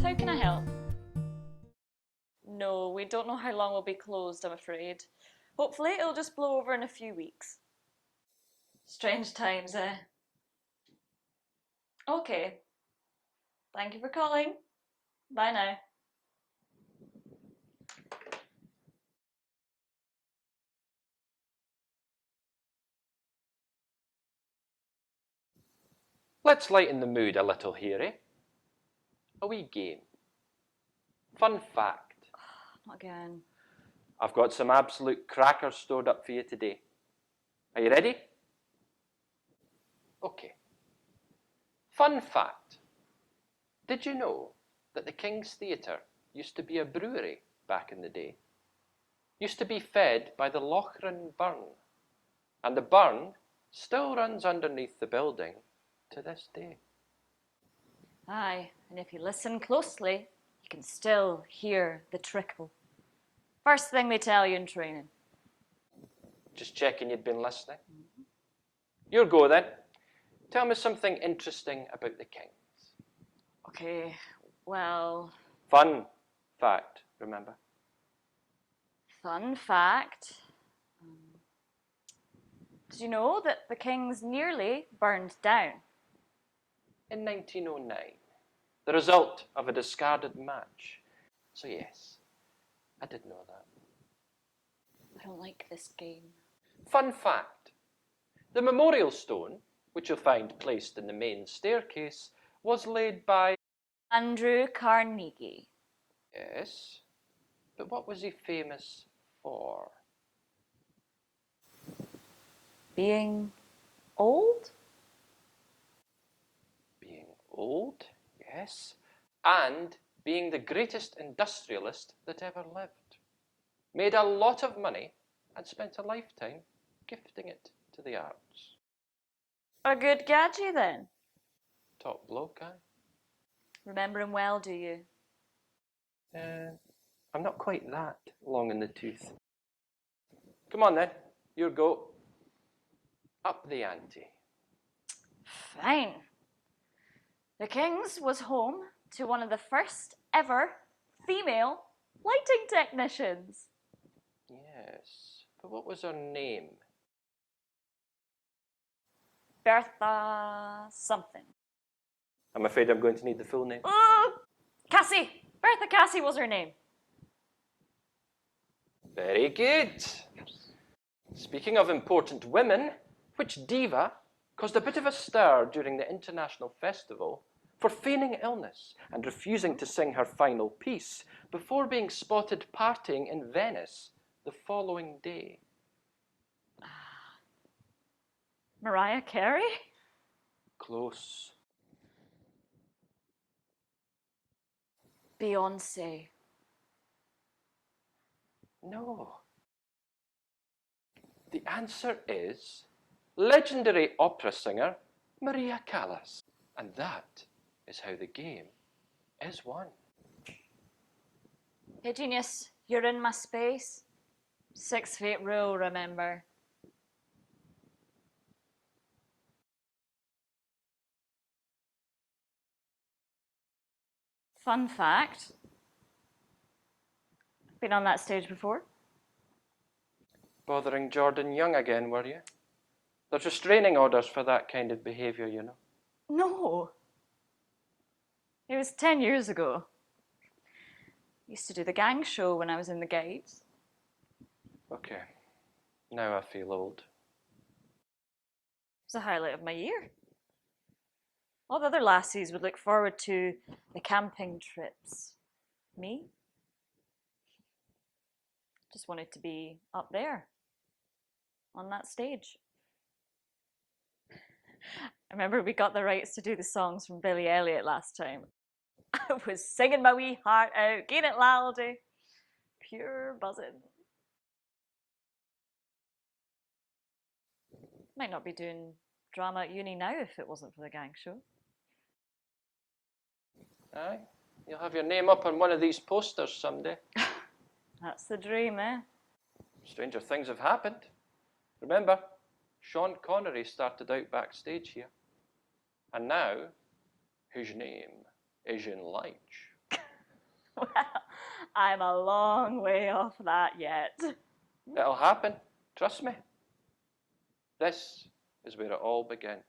How can I help? No, we don't know how long we'll be closed, I'm afraid. Hopefully it'll just blow over in a few weeks. Strange times, eh? Okay. Thank you for calling. Bye now. Let's lighten the mood a little here, eh? A wee game. Fun fact. Not again. I've got some absolute crackers stored up for you today. Are you ready? Okay. Fun fact. Did you know that the King's Theatre used to be a brewery back in the day? Used to be fed by the Lochran Burn. And the burn still runs underneath the building to this day. Aye, and if you listen closely, you can still hear the trickle. First thing they tell you in training. Just checking you'd been listening. Your go then. Tell me something interesting about the Kings. Okay, well, Fun fact, remember? fun fact. Did you know that the Kings nearly burned down? In 1909, the result of a discarded match. So yes, I did know that. I don't like this game. Fun fact. The memorial stone, which you'll find placed in the main staircase, was laid by... Andrew Carnegie. Yes, but what was he famous for? Being old? Being old, yes, and being the greatest industrialist that ever lived. Made a lot of money and spent a lifetime gifting it to the arts. A good gadget then. Top bloke, aye? Remember him well, do you? I'm not quite that long in the tooth. Come on then, your go. Up the ante. Fine. The King's was home to one of the first ever female lighting technicians. Yes, but what was her name? Bertha something. I'm afraid I'm going to need the full name. Cassie! Bertha Cassie was her name. Very good. Speaking of important women, which diva caused a bit of a stir during the International Festival for feigning illness and refusing to sing her final piece before being spotted partying in Venice the following day? Mariah Carey? Close. Beyonce. No. The answer is legendary opera singer Maria Callas. And that is how the game is won. Hey, genius, you're in my space. 6 feet rule, remember. Fun fact. Been on that stage before? Bothering Jordan Young again, were you? There's restraining orders for that kind of behaviour, you know. No. It was 10 years ago. Used to do the gang show when I was in the Guides. Okay, now I feel old. It was a highlight of my year. All the other lassies would look forward to the camping trips. Me? Just wanted to be up there, on that stage. I remember we got the rights to do the songs from Billy Elliot last time. I was singing my wee heart out, getting it loudy, pure buzzing. Might not be doing drama at uni now if it wasn't for the gang show. Aye, you'll have your name up on one of these posters someday. That's the dream, eh? Stranger things have happened. Remember, Sean Connery started out backstage here. And now, his name is in lights. Well, I'm a long way off that yet. It'll happen, trust me. This is where it all begins.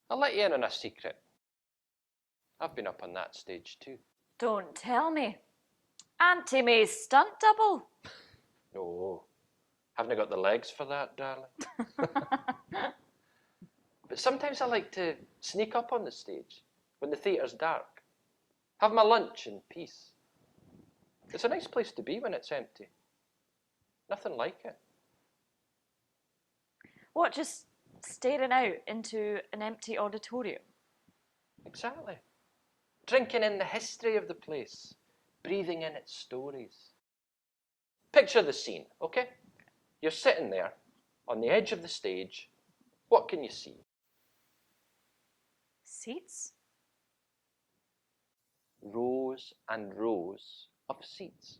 I'll let you in on a secret. I've been up on that stage too. Don't tell me. Auntie May's stunt double. No, haven't got the legs for that, darling. But sometimes I like to sneak up on the stage when the theatre's dark. Have my lunch in peace. It's a nice place to be when it's empty. Nothing like it. What, just staring out into an empty auditorium? Exactly. Drinking in the history of the place, breathing in its stories. Picture the scene, okay? You're sitting there on the edge of the stage. What can you see? Seats? Rows and rows of seats.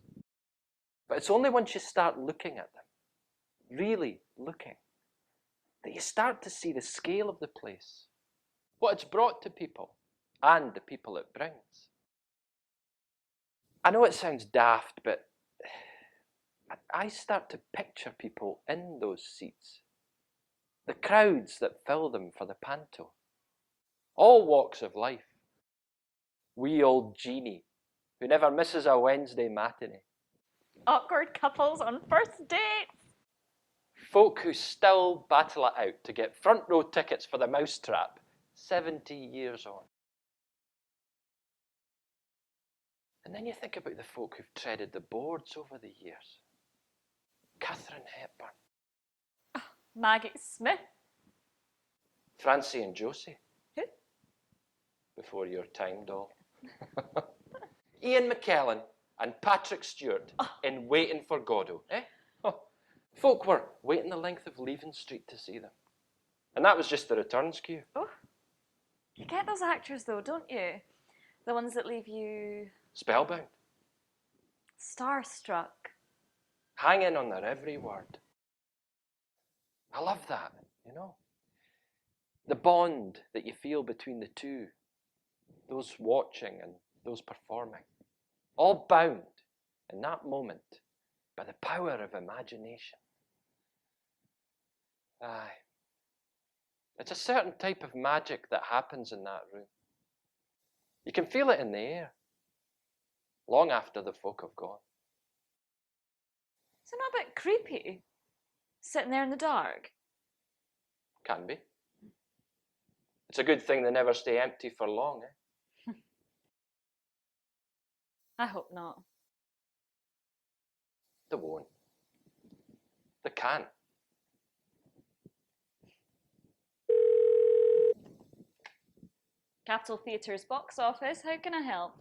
But it's only once you start looking at them, really looking, that you start to see the scale of the place, what it's brought to people, and the people it brings. I know it sounds daft, but I start to picture people in those seats, the crowds that fill them for the panto, all walks of life. Wee old Jeannie, who never misses a Wednesday matinee. Awkward couples on first dates. Folk who still battle it out to get front row tickets for the Mousetrap 70 years on. And then you think about the folk who've treaded the boards over the years. Catherine Hepburn. Maggie Smith. Francie and Josie. Who? Before your time, doll. Ian McKellen and Patrick Stewart in Waiting for Godot. Oh, folk were waiting the length of Leaving Street to see them. And that was just the returns queue. Oh, you get those actors though, don't you? The ones that leave you Spellbound. starstruck. Hanging on their every word. I love that, you know. The bond that you feel between the two, those watching and those performing, all bound in that moment by the power of imagination. Aye. It's a certain type of magic that happens in that room. You can feel it in the air, long after the folk have gone. Is it not a bit creepy? Sitting there in the dark? Can be. It's a good thing they never stay empty for long, eh? I hope not. They won't. They can't. Capitol Theatre's box office, how can I help?